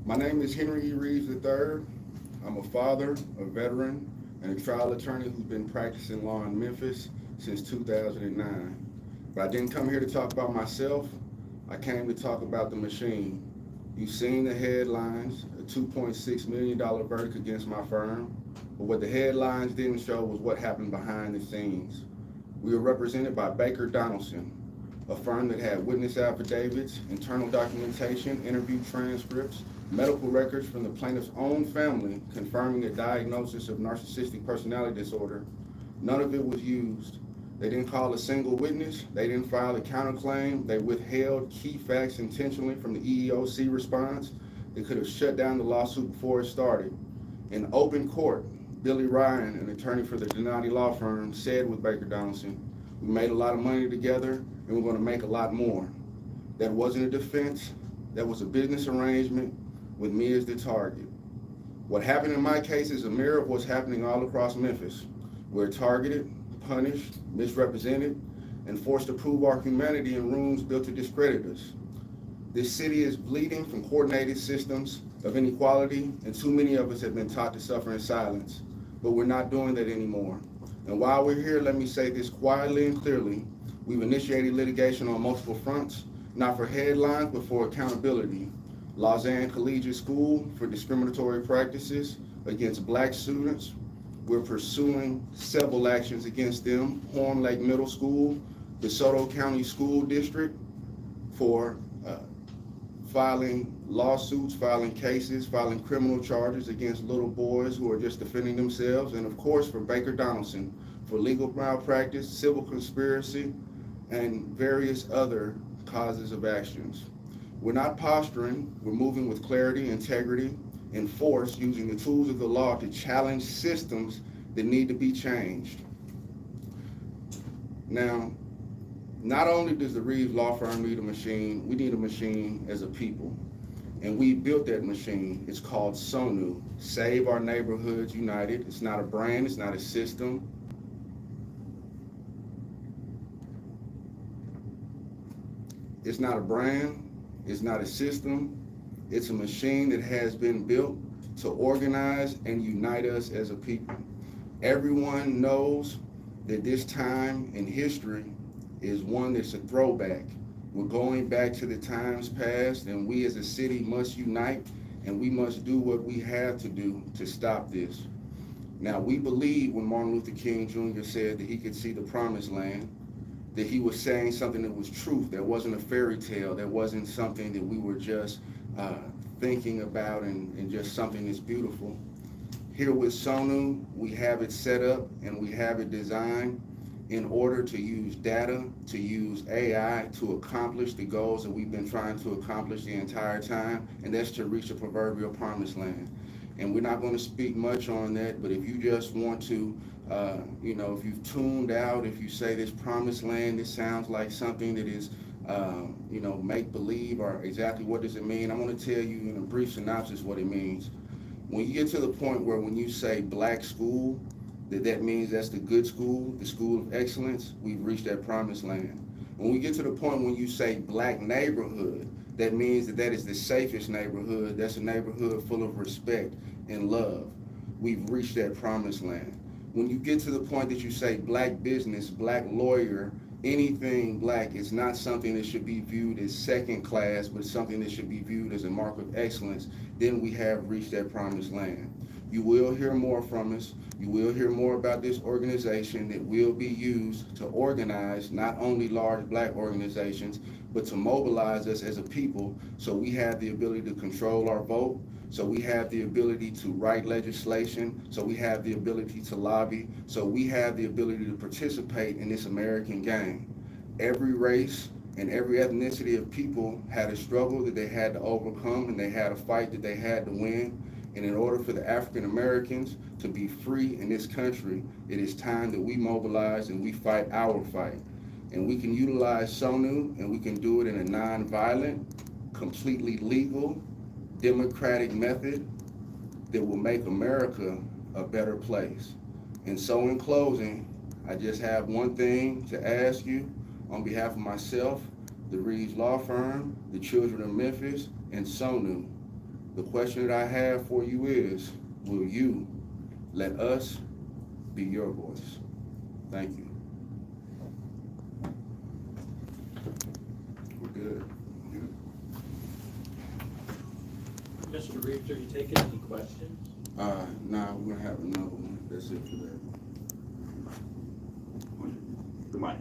My name is Henry E. Reaves III. I'm a father, a veteran, and a trial attorney who's been practicing law in Memphis since 2009. But I didn't come here to talk about myself. I came to talk about the machine. You've seen the headlines, a $2.6 million verdict against my firm. But what the headlines didn't show was what happened behind the scenes. We were represented by Baker Donaldson, a firm that had witness affidavits, internal documentation, interview transcripts, medical records from the plaintiff's own family confirming a diagnosis of narcissistic personality disorder. None of it was used. They didn't call a single witness. They didn't file a counterclaim. They withheld key facts intentionally from the EEOC response. They could have shut down the lawsuit before it started. In open court, Billy Ryan, an attorney for the Donati law firm, said with Baker Donaldson, "We made a lot of money together and we're going to make a lot more." That wasn't a defense. That was a business arrangement with me as the target. What happened in my case is a mirror of what's happening all across Memphis. We're targeted, punished, misrepresented, and forced to prove our humanity in rooms built to discredit us. This city is bleeding from coordinated systems of inequality, and too many of us have been taught to suffer in silence. But we're not doing that anymore. And while we're here, let me say this quietly and clearly. We've initiated litigation on multiple fronts, not for headlines, but for accountability. Lausanne Collegiate School for discriminatory practices against black students. We're pursuing several actions against them. Horn Lake Middle School, DeSoto County School District for filing lawsuits, filing cases, filing criminal charges against little boys who are just defending themselves. And of course for Baker Donaldson for legal malpractice, civil conspiracy, and various other causes of actions. We're not posturing, we're moving with clarity, integrity, and force, using the tools of the law to challenge systems that need to be changed. Now, not only does the Reaves law firm need a machine, we need a machine as a people. And we built that machine. It's called Sonu, Save Our Neighborhoods United. It's not a brand, it's not a system. It's not a brand, it's not a system. It's a machine that has been built to organize and unite us as a people. Everyone knows that this time in history is one that's a throwback. We're going back to the times past, and we as a city must unite, and we must do what we have to do to stop this. Now, we believe when Martin Luther King Jr. said that he could see the promised land, that he was saying something that was truth, that wasn't a fairy tale, that wasn't something that we were just thinking about and just something that's beautiful. Here with Sonu, we have it set up and we have it designed in order to use data, to use AI to accomplish the goals that we've been trying to accomplish the entire time, and that's to reach the proverbial promised land. And we're not going to speak much on that, but if you just want to, if you've tuned out, if you say this promised land, this sounds like something that is, make believe, or exactly what does it mean, I'm going to tell you in a brief synopsis what it means. When you get to the point where when you say black school, that means that's the good school, the school of excellence, we've reached that promised land. When we get to the point when you say black neighborhood, that means that is the safest neighborhood. That's a neighborhood full of respect and love. We've reached that promised land. When you get to the point that you say black business, black lawyer, anything black, is not something that should be viewed as second class, but something that should be viewed as a mark of excellence, then we have reached that promised land. You will hear more from us. You will hear more about this organization that will be used to organize not only large black organizations, but to mobilize us as a people so we have the ability to control our vote, so we have the ability to write legislation, so we have the ability to lobby, so we have the ability to participate in this American game. Every race and every ethnicity of people had a struggle that they had to overcome, and they had a fight that they had to win. And in order for the African Americans to be free in this country, it is time that we mobilize and we fight our fight. And we can utilize Sonu, and we can do it in a non-violent, completely legal, democratic method that will make America a better place. And so in closing, I just have one thing to ask you on behalf of myself, the Reaves Law Firm, the Children of Memphis, and Sonu. The question that I have for you is, will you let us be your voice? Thank you. We're good. Mr. Reaves, are you taking any questions? Nah, we're gonna have another one. That's it for that. The mic.